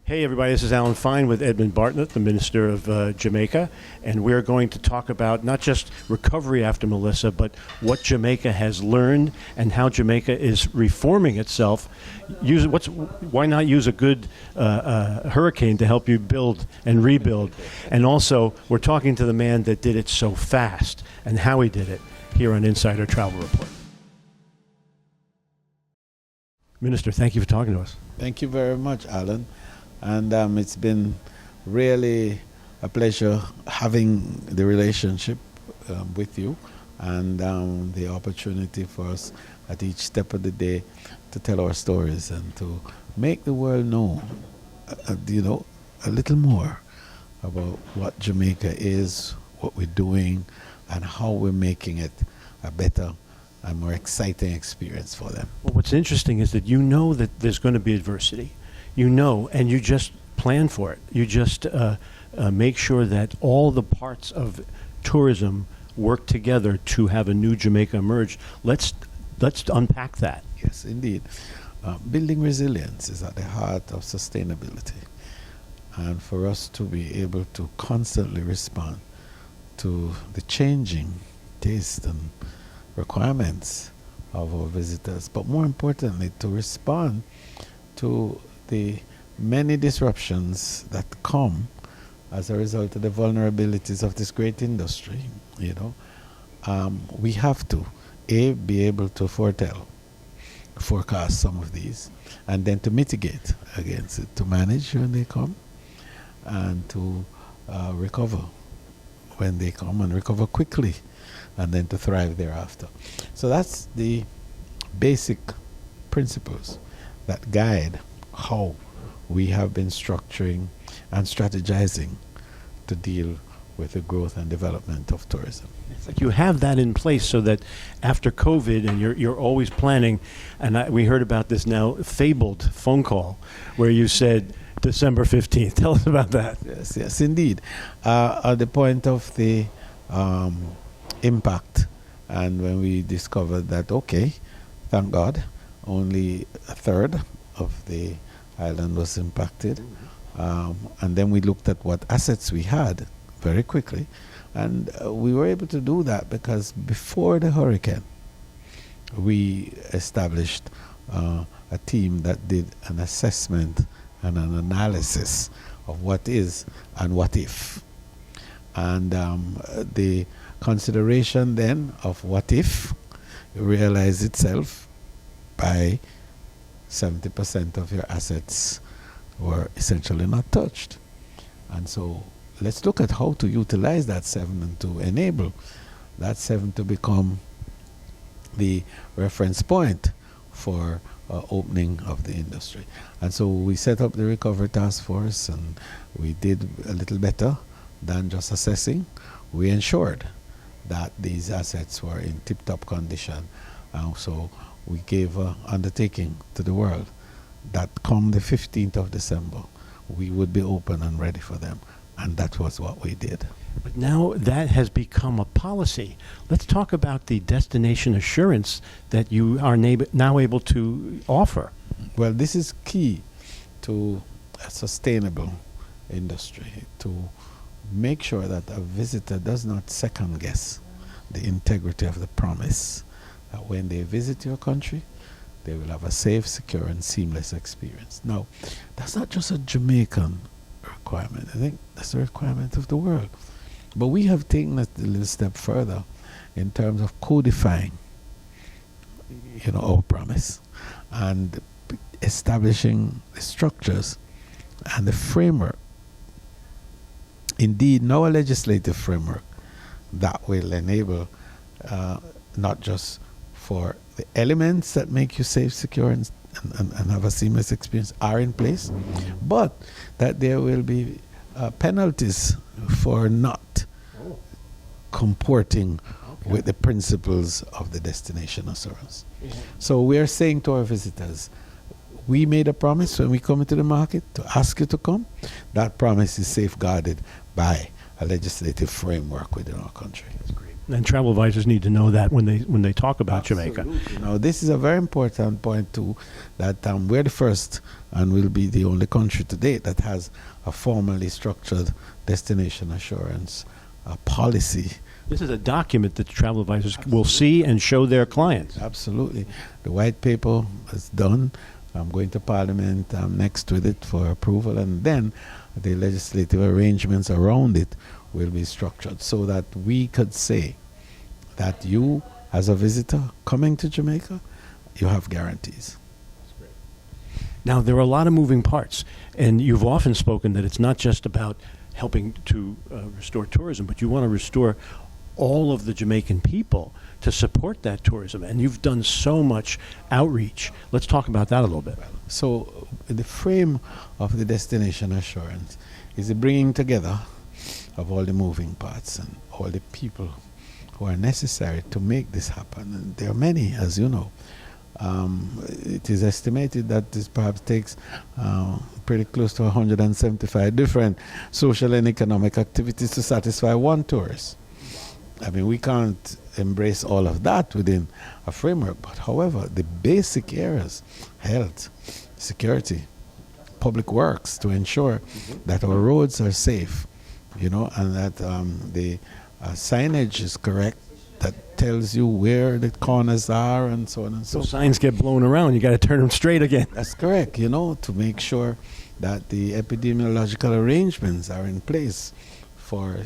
Hey everybody, this is Alan Fine with Edmund Bartlett, the Minister of Jamaica, and we're going to talk about not just recovery after Melissa, but what Jamaica has learned and how Jamaica is reforming itself. Why not use a good hurricane to help you build and rebuild? And also, we're talking to the man that did it so fast and how he did it here on Insider Travel Report. Minister, thank you for talking to us. Thank you very much, Alan. And it's been really a pleasure having the relationship with you and the opportunity for us at each step of the day to tell our stories and to make the world know, a little more about what Jamaica is, what we're doing, and how we're making it a better and more exciting experience for them. Well, what's interesting is that you know that there's going to be adversity. You know, and you just plan for it. You just make sure that all the parts of tourism work together to have a new Jamaica emerge. Let's unpack that. Yes, indeed. Building resilience is at the heart of sustainability. And for us to be able to constantly respond to the changing taste and requirements of our visitors, but more importantly, to respond to the many disruptions that come as a result of the vulnerabilities of this great industry, we have to be able to forecast some of these, and then to mitigate against it, to manage when they come, and to recover when they come, and recover quickly, and then to thrive thereafter. So that's the basic principles that guide how we have been structuring and strategizing to deal with the growth and development of tourism. It's like you have that in place so that after COVID, and you're always planning, and we heard about this now fabled phone call where you said December 15th. Tell us about that. Yes, indeed. At the point of the impact, and when we discovered that, okay, thank God, only a third of the island was impacted. And then we looked at what assets we had very quickly. And we were able to do that because before the hurricane, we established a team that did an assessment and an analysis of what is and what if. And the consideration then of what if realized itself by 70% of your assets were essentially not touched. And so let's look at how to utilize that 7 and to enable that 7 to become the reference point for opening of the industry. And so we set up the Recovery Task Force, and we did a little better than just assessing. We ensured that these assets were in tip-top condition. So we gave an undertaking to the world that come the 15th of December, we would be open and ready for them. And that was what we did. But now that has become a policy. Let's talk about the destination assurance that you are now able to offer. Well, this is key to a sustainable industry, to make sure that a visitor does not second guess the integrity of the promise that when they visit your country, they will have a safe, secure, and seamless experience. Now, that's not just a Jamaican requirement. I think that's a requirement of the world. But we have taken it a little step further in terms of codifying, our promise and establishing the structures and the framework. Indeed, now a legislative framework that will enable not just for the elements that make you safe, secure, and have a seamless experience are in place, but that there will be penalties for not comporting with the principles of the destination assurance. So we are saying to our visitors, we made a promise when we come into the market to ask you to come. That promise is safeguarded by a legislative framework within our country. That's great. And travel advisors need to know that when they talk about Jamaica. Now, this is a very important point too, that we're the first and will be the only country to date that has a formally structured destination assurance policy. This is a document that travel advisors will see and show their clients. Absolutely. The white paper is done. I'm going to Parliament next with it for approval, and then the legislative arrangements around it will be structured so that we could say that you, as a visitor coming to Jamaica, you have guarantees. Now, there are a lot of moving parts, and you've often spoken that it's not just about helping to restore tourism, but you want to restore all of the Jamaican people to support that tourism, and you've done so much outreach. Let's talk about that a little bit. So the frame of the destination assurance is the bringing together of all the moving parts and all the people who are necessary to make this happen. And there are many, as you know. It is estimated that this perhaps takes pretty close to 175 different social and economic activities to satisfy one tourist. I mean, we can't embrace all of that within a framework, but however, the basic areas, health, security, public works, to ensure that our roads are safe, and that the signage is correct, that tells you where the corners are and so on and so So forth. signs get blown around. You got to turn them straight again. That's correct, to make sure that the epidemiological arrangements are in place for,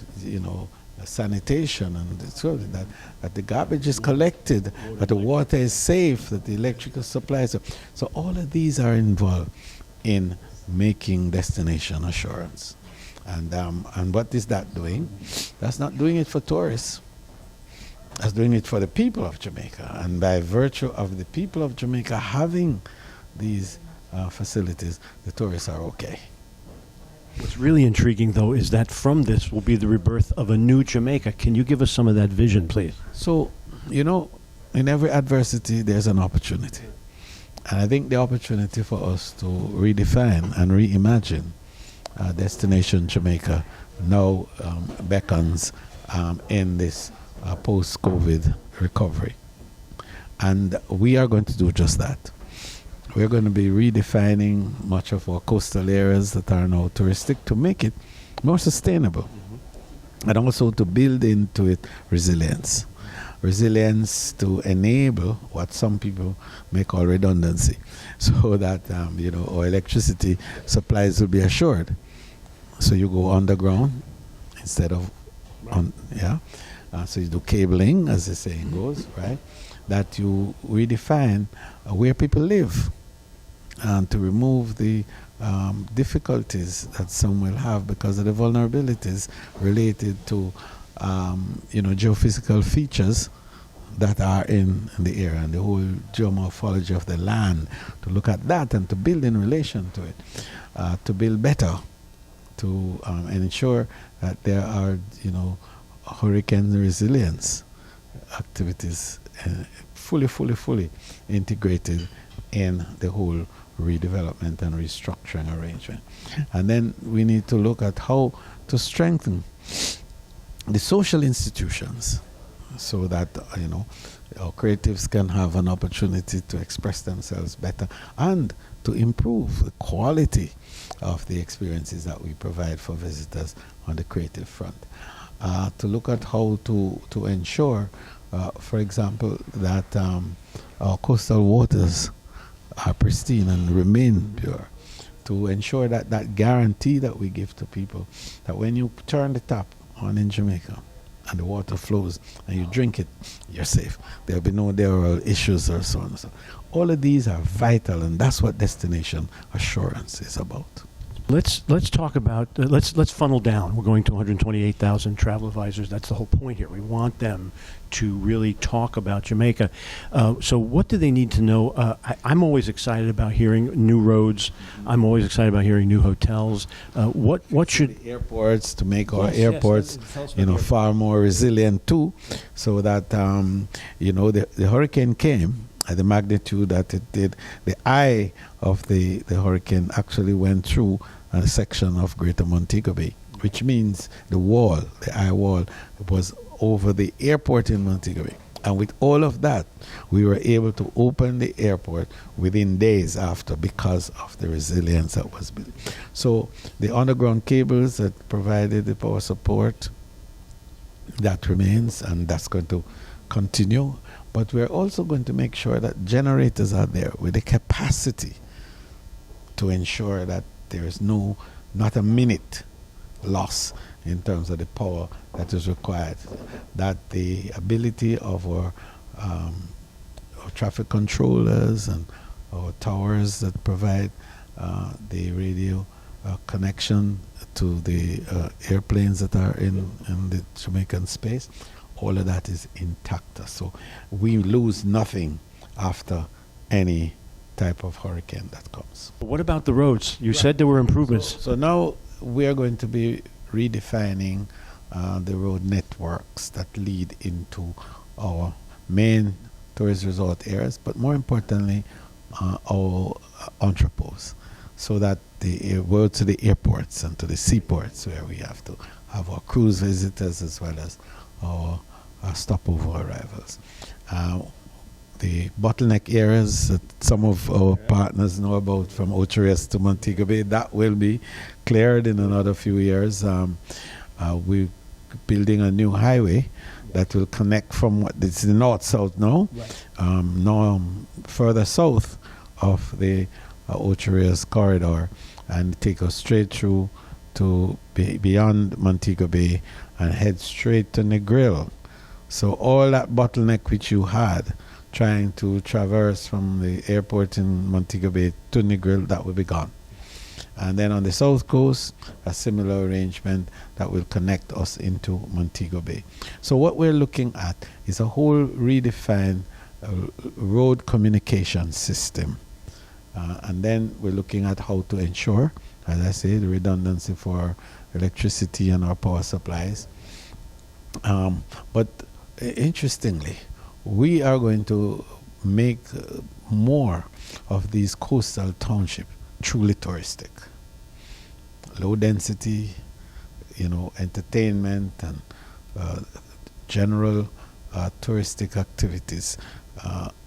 sanitation, and so that the garbage is collected, that the water is safe, that the electrical supplies are. So all of these are involved in making destination assurance. And what is that doing? That's not doing it for tourists. That's doing it for the people of Jamaica. And by virtue of the people of Jamaica having these facilities, the tourists are okay. What's really intriguing, though, is that from this will be the rebirth of a new Jamaica. Can you give us some of that vision, please? So, in every adversity, there's an opportunity. And I think the opportunity for us to redefine and reimagine Destination Jamaica now beckons in this post-COVID recovery. And we are going to do just that. We're going to be redefining much of our coastal areas that are now touristic to make it more sustainable, and also to build into it resilience. Resilience to enable what some people may call redundancy, so that our electricity supplies will be assured. So you go underground instead of so you do cabling, as the saying goes, right? That you redefine where people live, and to remove the difficulties that some will have because of the vulnerabilities related to geophysical features that are in the area, and the whole geomorphology of the land, to look at that and to build in relation to it, to build better, to ensure that there are hurricane resilience activities fully integrated in the whole redevelopment and restructuring arrangement. And then we need to look at how to strengthen the social institutions so that our creatives can have an opportunity to express themselves better and to improve the quality of the experiences that we provide for visitors on the creative front. To look at how to ensure, for example, that our coastal waters are pristine and remain pure, to ensure that that guarantee that we give to people, that when you turn the tap on in Jamaica and the water flows and you drink it, you're safe. There'll be no issues or so on and so on. All of these are vital, and that's what destination assurance is about. Let's talk about let's funnel down. We're going to 128,000 travel advisors. That's the whole point here. We want them to really talk about Jamaica. So what do they need to know? I'm always excited about hearing new roads. I'm always excited about hearing new hotels. What should the airports, to make our airports far more resilient too, so that the hurricane came at the magnitude that it did. The eye of the hurricane actually went through a section of Greater Montego Bay, which means the eye wall, was over the airport in Montego Bay. And with all of that, we were able to open the airport within days after because of the resilience that was built. So the underground cables that provided the power support, that remains, and that's going to continue. But we're also going to make sure that generators are there with the capacity to ensure that there is not a minute loss in terms of the power that is required, that the ability of our traffic controllers and our towers that provide the radio connection to the airplanes that are in the Jamaican space, all of that is intact. So we lose nothing after any type of hurricane that comes. What about the roads? You said there were improvements. So now we are going to be redefining the road networks that lead into our main tourist resort areas, but more importantly, our entrepôts, so that the road to the airports and to the seaports, where we have to have our cruise visitors as well as our stopover arrivals. The bottleneck areas that some of our partners know about, from Ocho to Montego Bay, that will be cleared in another few years. We're building a new highway that will connect from what it's the north-south now, further south of the Ocho corridor, and take us straight through to beyond Montego Bay and head straight to Negril. So all that bottleneck which you had trying to traverse from the airport in Montego Bay to Negril, that will be gone. And then on the south coast, a similar arrangement that will connect us into Montego Bay. So what we're looking at is a whole redefined road communication system. And then we're looking at how to ensure, as I say, the redundancy for electricity and our power supplies. But interestingly, we are going to make more of these coastal townships truly touristic. Low density, entertainment and general touristic activities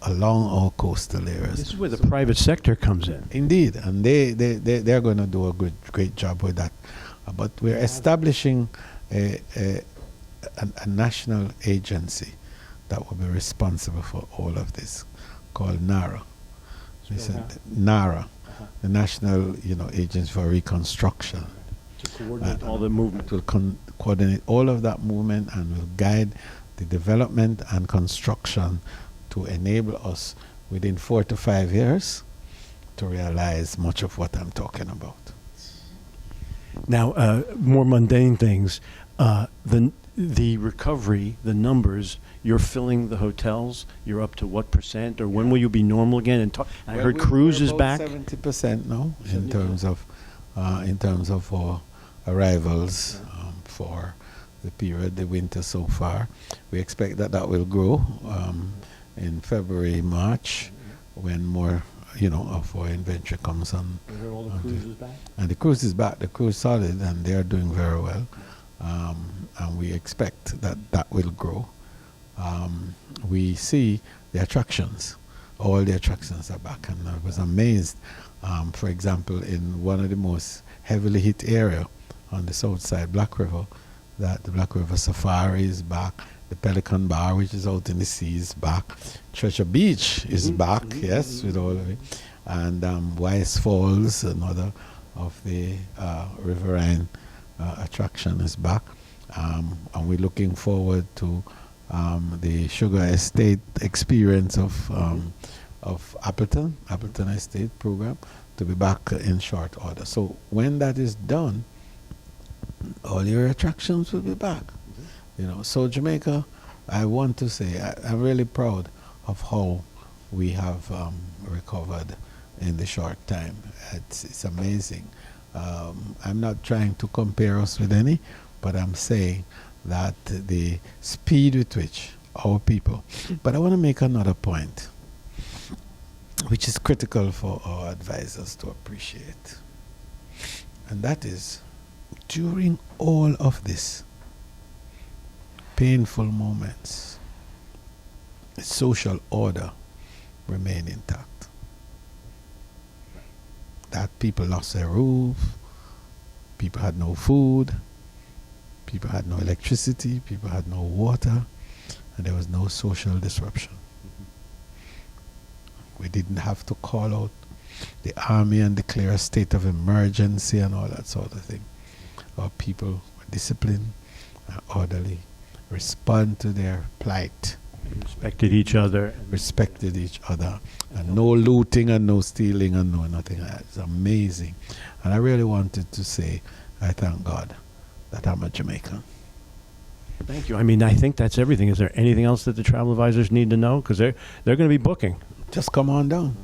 along our coastal areas. This is where the private sector comes in. Indeed, and they're going to do a great job with that. But we're establishing a national agency that will be responsible for all of this, called NARA. NARA, the National Agency for Reconstruction. To coordinate all the movement. It will coordinate all of that movement and will guide the development and construction to enable us within 4 to 5 years to realize much of what I'm talking about. Now, more mundane things. The recovery, the numbers, you're filling the hotels, you're up to what percent, or when will you be normal again? And I heard cruise is back. 70% now in terms of our arrivals for the period, the winter so far. We expect that will grow in February, March, when more of our inventory comes on. I heard all the cruise is back. And the cruise is back. The cruise is solid, and they are doing very well. And we expect that will grow. We see the attractions. All the attractions are back, and I was amazed. For example, in one of the most heavily hit area on the south side, Black River, that the Black River Safari is back. The Pelican Bar, which is out in the sea, is back. Treasure Beach is back, yes, with all of it. And Wise Falls, another of the riverine attraction, is back. And we're looking forward to the Sugar Estate experience of Appleton Estate program to be back in short order. So when that is done, all your attractions will be back. So Jamaica, I want to say, I'm really proud of how we have recovered in the short time. It's amazing. I'm not trying to compare us with any, but I'm saying that the speed with which our people, but I want to make another point, which is critical for our advisors to appreciate. And that is, during all of this, painful moments, the social order remained intact. That people lost their roof, people had no food, people had no electricity, people had no water, and there was no social disruption. We didn't have to call out the army and declare a state of emergency and all that sort of thing. Our people were disciplined and orderly, respond to their plight, Respected each other. respected each other, and no looting and no stealing and no nothing like that. It's amazing. And I really wanted to say, I thank God that I'm a Jamaican. Thank you. I mean, I think that's everything. Is there anything else that the travel advisors need to know? Because they're going to be booking. Just come on down.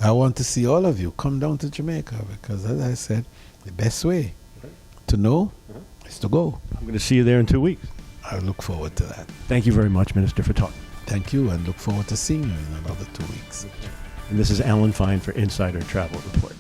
I want to see all of you come down to Jamaica, because as I said, the best way to know is to go. I'm going to see you there in 2 weeks. I look forward to that. Thank you very much, Minister, for talking. Thank you, and look forward to seeing you in another 2 weeks. And this is Alan Fine for Insider Travel Report.